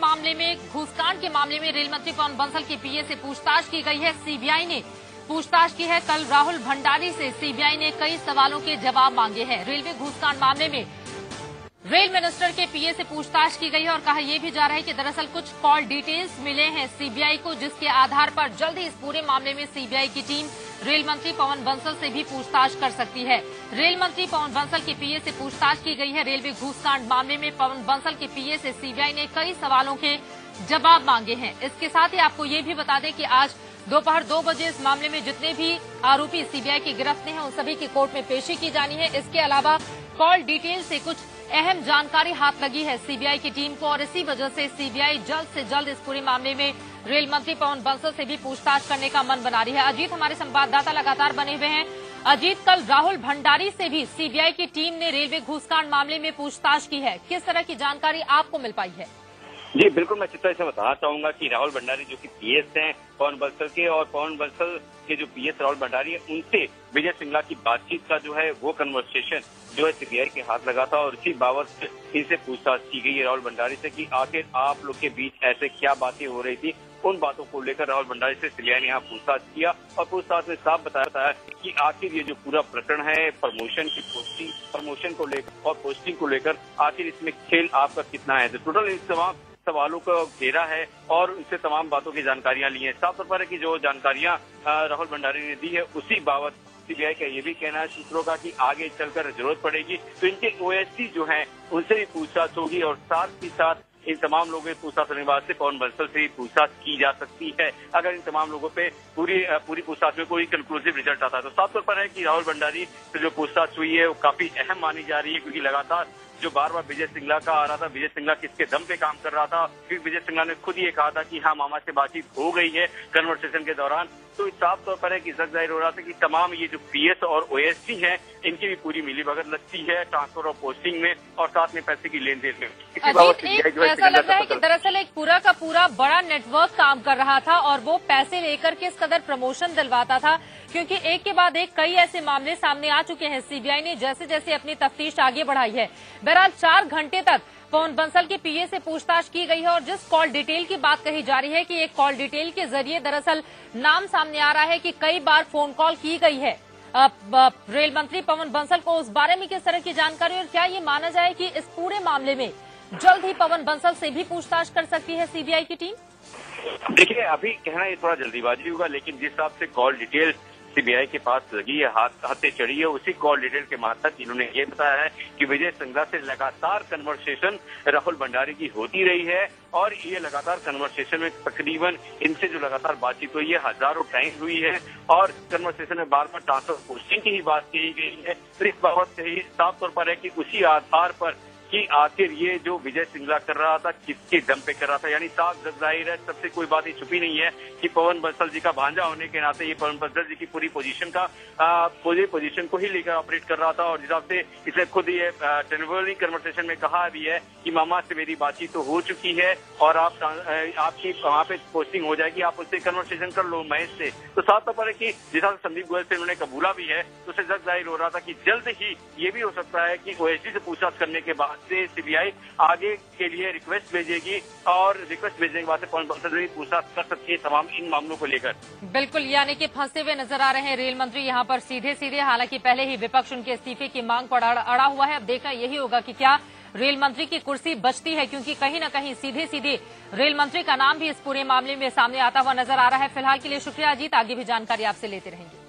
मामले में, घूसकांड के मामले में रेल मंत्री पवन बंसल की पीए से पूछताछ की गई है। सीबीआई ने पूछताछ की है। कल राहुल भंडारी से सीबीआई ने कई सवालों के जवाब मांगे हैं। रेलवे घूसकांड मामले में रेल मिनिस्टर के पीए से पूछताछ की गई है और कहा यह भी जा रहा है कि दरअसल कुछ कॉल डिटेल्स मिले हैं सीबीआई को, जिसके आधार पर जल्द ही इस पूरे मामले में सीबीआई की टीम रेल मंत्री पवन बंसल से भी पूछताछ कर सकती है। रेल मंत्री पवन बंसल के पीए से पूछताछ की गई है। रेलवे घूसकांड मामले में पवन बंसल के पीए से सीबीआई ने कई सवालों के जवाब मांगे हैं। इसके साथ ही आपको ये भी बता दें कि आज दोपहर 2 बजे इस मामले में जितने भी आरोपी सीबीआई की गिरफ्त में हैं, उन सभी की कोर्ट में पेशी की जानी है। इसके अलावा कॉल डिटेल से कुछ अहम जानकारी हाथ लगी है सीबीआई की टीम को और इसी वजह से सीबीआई जल्द से जल्द इस पूरे मामले में रेल मंत्री पवन बंसल से भी पूछताछ करने का मन बना रही है। अजीत, हमारे संवाददाता लगातार बने हुए हैं। अजीत, कल राहुल भंडारी से भी सीबीआई की टीम ने रेलवे घूसकांड मामले में पूछताछ की है। किस तरह की जानकारी आपको मिल पाई है? जी बिल्कुल, मैं चित्रा से बताना चाहूंगा कि राहुल भंडारी जो कि पीएस हैं पवन बंसल के, और पवन बंसल के जो पीएस राहुल भंडारी है, उनसे विजय सिंघला की बातचीत का जो है वो कन्वर्सेशन जो है सीबीआई के हाथ लगा था और इसी बाबत इनसे पूछताछ की गई है राहुल भंडारी से कि आखिर आप लोग के बीच ऐसे क्या बातें हो रही थी। उन बातों को लेकर राहुल भंडारी से सीबीआई ने यहाँ पूछताछ किया और पूछताछ में साफ बताया कि आखिर ये जो पूरा प्रकरण है प्रमोशन को लेकर और पोस्टिंग को लेकर, आखिर इसमें खेल आपका कितना है। तो टोटल इन तमाम सवालों का घेरा है और इससे तमाम बातों की जानकारियां ली हैं। साफ तौर पर है कि जो जानकारियां राहुल भंडारी ने दी है उसी बाबत सीबीआई का ये भी कहना है सूत्रों का कि आगे चलकर जरूरत पड़ेगी तो इनके ओएसडी जो हैं उनसे भी पूछताछ होगी और साथ ही साथ इन तमाम लोगों के पूछताछ होने के बाद से पवन बंसल से भी पूछताछ की जा सकती है। अगर इन तमाम लोगों पे पूरी पूछताछ में कोई कंक्लूसिव रिजल्ट आता है तो साफ तौर पर है कि राहुल भंडारी से जो पूछताछ हुई है वो काफी अहम मानी जा रही है, क्योंकि लगातार जो बार बार विजय सिंघला का आ रहा था, विजय सिंघला किसके दम पे काम कर रहा था, क्योंकि विजय सिंघला ने खुद ये कहा था कि हाँ मामा से बातचीत हो गई है कन्वर्सेशन के दौरान। तो साफ तौर पर है कि जग जाहिर हो रहा था कि तमाम ये जो पीएस और ओएसडी हैं इनकी भी पूरी मिलीभगत लगती है ट्रांसफर और पोस्टिंग में और साथ में पैसे की लेन देन में। ऐसा लग रहा है कि दरअसल एक पूरा का पूरा बड़ा नेटवर्क काम कर रहा था और वो पैसे लेकर किस कदर प्रमोशन दिलवाता था, क्योंकि एक के बाद एक कई ऐसे मामले सामने आ चुके हैं। सीबीआई ने जैसे जैसे अपनी तफ्तीश आगे बढ़ाई है, बहरहाल 4 घंटे तक पवन बंसल के पीए से पूछताछ की गई है और जिस कॉल डिटेल की बात कही जा रही है कि एक कॉल डिटेल के जरिए दरअसल नाम सामने आ रहा है कि कई बार फोन कॉल की गई है रेल मंत्री पवन बंसल को। उस बारे में किस तरह की जानकारी और क्या ये माना जाए कि इस पूरे मामले में जल्द ही पवन बंसल से भी पूछताछ कर सकती है सीबीआई की टीम? देखिए, अभी कहना ये थोड़ा जल्दीबाजी होगा, लेकिन जिस हिसाब से कॉल डिटेल सीबीआई के पास लगी है, हाथे चढ़ी है, उसी कॉल डिटेल के मार्फत इन्होंने ये बताया है कि विजय सिंघला से लगातार कन्वर्सेशन राहुल भंडारी की होती रही है और ये लगातार कन्वर्सेशन में तकरीबन इनसे जो लगातार बातचीत हुई है हजारों टाइम हुई है और कन्वर्सेशन में बार बार ट्रांसफर पोस्टिंग की ही बात की गई है। तो इस बाबत से ही साफ तौर पर है कि उसी आधार पर कि आखिर ये जो विजय सिंघला कर रहा था किसके दम पे कर रहा था, यानी साफ जाहिर है, सबसे कोई बात ही छुपी नहीं है कि पवन बंसल जी का भांजा होने के नाते ये पवन बंसल जी की पूरी पोजीशन को ही लेकर ऑपरेट कर रहा था और जिस हिसाब से इसने खुद ये टेलीफोनिक कन्वर्सेशन में कहा भी है कि मामा से मेरी बातचीत तो हो चुकी है और आपकी वहाँ पे पोस्टिंग हो जाएगी, आप उससे कन्वर्सेशन कर लो महेश से। तो साफ तौर पर है कि जिस हिसाब से संदीप गोयल से उन्होंने कबूला भी है तो उससे जग जाहिर हो रहा था कि जल्द ही ये भी हो सकता है कि ओएसडी से पूछताछ करने के बाद से सीबीआई आगे के लिए रिक्वेस्ट भेजेगी और रिक्वेस्ट भेजने के बाद से पवन बंसल भी पूछताछ कर सकती है तमाम इन मामलों को लेकर। बिल्कुल, यानी कि फंसे हुए नजर आ रहे हैं रेल मंत्री यहाँ पर सीधे, हालांकि पहले ही विपक्ष उनके इस्तीफे की मांग पर अड़ा हुआ है। अब देखना यही होगा कि क्या रेल मंत्री की कुर्सी बचती है, क्योंकि कहीं न कहीं सीधे रेल मंत्री का नाम भी इस पूरे मामले में सामने आता हुआ नजर आ रहा है। फिलहाल के लिए शुक्रिया अजीत, आगे भी जानकारी आपसे लेते रहेंगे।